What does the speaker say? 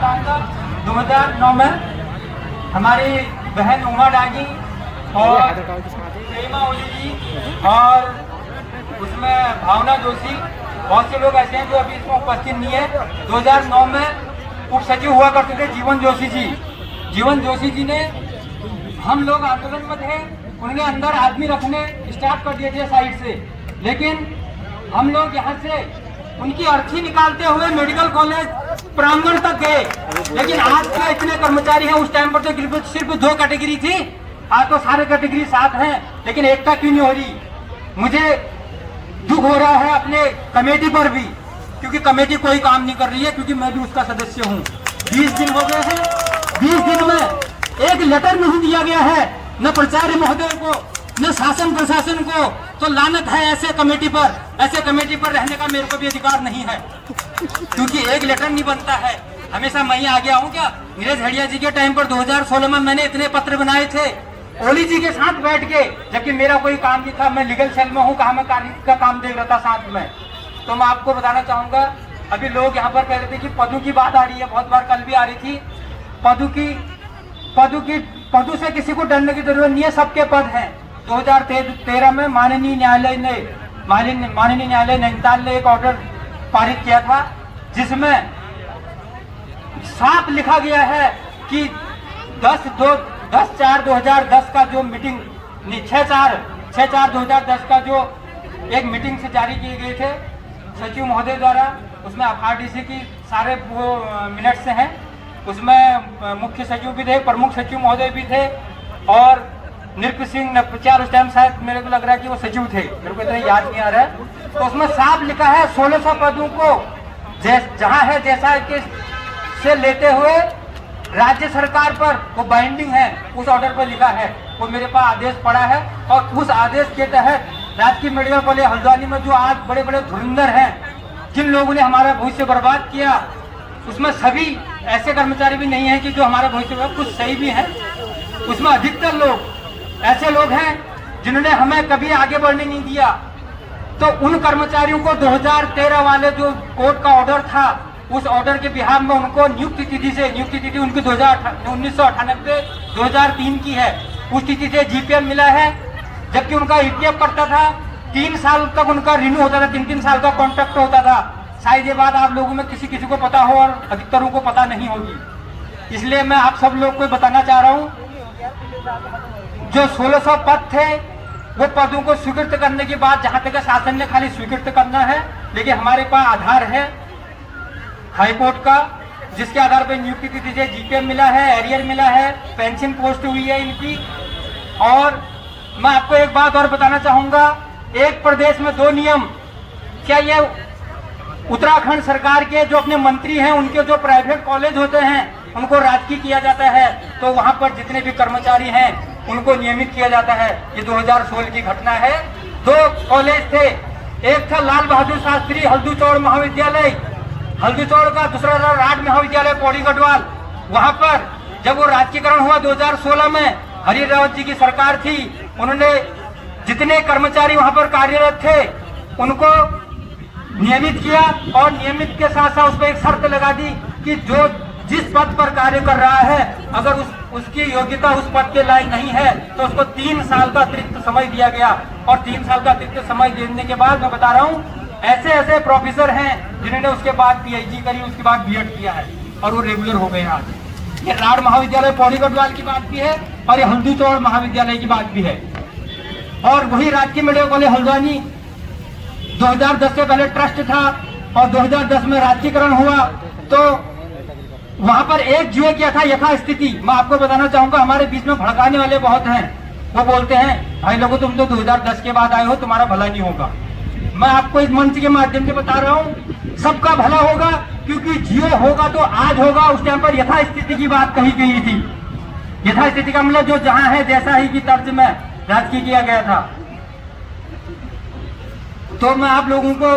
बताऊंगा 2009 में हमारी बहन उमा डागी और प्रेमा ओली जी और उसमें भावना जोशी, बहुत से लोग ऐसे हैं जो अभी इसमें उपस्थित नहीं है। 2009 में उप सचिव हुआ करते थे जीवन जोशी जी। जीवन जोशी जी ने, हम लोग आंदोलन में थे, उन्होंने अंदर आदमी रखने स्टार्ट कर दिए थे साइड से, लेकिन हम लोग यहाँ से उनकी अर्थी निकालते हुए मेडिकल कॉलेज प्रांगण तक गए। लेकिन आज के इतने कर्मचारी हैं, उस टाइम पर तो सिर्फ 2 कैटेगरी थी, आज तो सारे कैटेगरी साथ हैं, लेकिन एकता क्यों नहीं हो रही? मुझे दुख हो रहा है अपने कमेटी पर भी, क्योंकि कमेटी कोई काम नहीं कर रही है, क्योंकि मैं भी उसका सदस्य हूँ। 20 दिन हो गए हैं, 20 दिन में एक लेटर नहीं दिया गया है, न प्राचार्य महोदय को न शासन प्रशासन को। तो लानत है ऐसे कमेटी पर। ऐसे कमेटी पर रहने का मेरे को भी अधिकार नहीं है, क्योंकि एक लेटर नहीं बनता है। हमेशा मैं ही आ गया हूँ क्या? नीरज हड़िया जी के टाइम पर 2016 में मैंने इतने पत्र बनाए थे ओली जी के साथ बैठ के, जबकि मेरा कोई काम नहीं था, मैं लीगल सेल में हूँ, कहा मैं का काम देख रहा था साथ में। तो मैं आपको बताना चाहूंगा, अभी लोग यहाँ पर कह रहे थे कि पदों की बात आ रही है, बहुत बार कल भी आ रही थी। पदों से किसी को डरने की जरूरत नहीं है, सबके पद हैं। 2013 में माननीय न्यायालय नैनीताल ने एक ऑर्डर पारित किया था, जिसमें साफ लिखा गया है कि 10/4/2010 का जो मीटिंग 6/4/2010 का जो एक मीटिंग से जारी किए गए थे सचिव महोदय द्वारा, उसमें FRDC की सारे वो मिनट से हैं, उसमें मुख्य सचिव भी थे, प्रमुख सचिव महोदय भी थे और नृप सिंह नप्रचार उस टाइम शायद मेरे को लग रहा है कि वो सचिव थे, मेरे को इतना याद नहीं आ रहा है। तो उसमें साफ लिखा है 1600 पदों को जहां है जैसा के से लेते हुए राज्य सरकार पर वो बाइंडिंग है, उस ऑर्डर पर लिखा है। वो मेरे पास आदेश पड़ा है और उस आदेश के तहत राजकीय मेडिकल कॉलेज हल्द्वानी में जो आज बड़े बड़े धुरंधर हैं, जिन लोगों ने हमारा भविष्य बर्बाद किया, उसमें सभी ऐसे कर्मचारी भी नहीं है कि जो हमारा भविष्य, कुछ सही भी है, उसमें अधिकतर लोग ऐसे लोग हैं जिन्होंने हमें कभी आगे बढ़ने नहीं दिया। तो उन कर्मचारियों को 2013 वाले जो कोर्ट का ऑर्डर था, उस ऑर्डर के बिहार में उनको नियुक्ति तिथि उनकी 1998 2003 की है, उस तिथि से GPM मिला है, जबकि उनका EPF करता था। 3 साल तक उनका रिन्यू होता था, 3-3 साल का कॉन्ट्रैक्ट होता था। शायद ये बात आप लोगों में किसी को पता हो और अधिकतरों को पता नहीं होगी, इसलिए मैं आप सब लोग को बताना चाह रहा हूँ, जो 1600 पद थे वो पदों को स्वीकृत करने के बाद, जहां तक शासन ने खाली स्वीकृत करना है, लेकिन हमारे पास आधार है हाईकोर्ट का, जिसके आधार पर नियुक्ति तिथि से GPM मिला है, एरियर मिला है, पेंशन पोस्ट हुई है इनकी। और मैं आपको एक बात और बताना चाहूंगा, एक प्रदेश में 2 नियम। क्या ये उत्तराखंड सरकार के जो अपने मंत्री हैं, उनके जो प्राइवेट कॉलेज होते हैं उनको राजकीय किया जाता है, तो वहां पर जितने भी कर्मचारी हैं उनको नियमित किया जाता है। ये 2016 की घटना है। 2 कॉलेज थे, एक था लाल बहादुर शास्त्री हल्दूचौड़ महाविद्यालय हल्दूचौड़ का, दूसरा था राज महाविद्यालय पौड़ी गढ़वाल। वहां पर जब वो राजकीयकरण हुआ 2016 में, हरि रावत जी की सरकार थी, उन्होंने जितने कर्मचारी वहां पर कार्यरत थे उनको नियमित किया और नियमित के साथ साथ उस पर एक शर्त लगा दी कि जो जिस पद पर कार्य कर रहा है, अगर उसकी योग्यता उस पद के लायक नहीं है तो उसको 3 साल का अतिरिक्त समय दिया गया। और 3 साल का अतिरिक्त समय देने के बाद मैं बता रहा हूँ, ऐसे ऐसे प्रोफेसर हैं जिन्होंने उसके बाद PhD करी, उसके बाद B.Ed किया है और वो रेगुलर हो गए हैं आज। ये राड महाविद्यालय पौड़ी गढ़वाल की बात भी है और ये हल्दूचौड़ महाविद्यालय की बात भी है। और वही राजकीय मेडिकल कॉलेज हल्द्वानी 2010 से पहले ट्रस्ट था और 2010 में राजकीयकरण हुआ, तो वहां पर एक जुए क्या था यथास्थिति। मैं आपको बताना चाहूंगा, हमारे बीच में भड़काने वाले बहुत हैं, वो बोलते हैं भाई लोगों तुम तो 2010 के बाद आए हो, तुम्हारा भला नहीं होगा। मैं आपको इस मंच के माध्यम से बता रहा हूँ, सबका भला होगा, क्योंकि जियो होगा तो आज होगा। उस टाइम पर यथास्थिति की बात कही गई थी। यथास्थिति का मतलब जो जहां है जैसा ही की तर्ज में राजकीय किया गया था। तो मैं आप लोगों को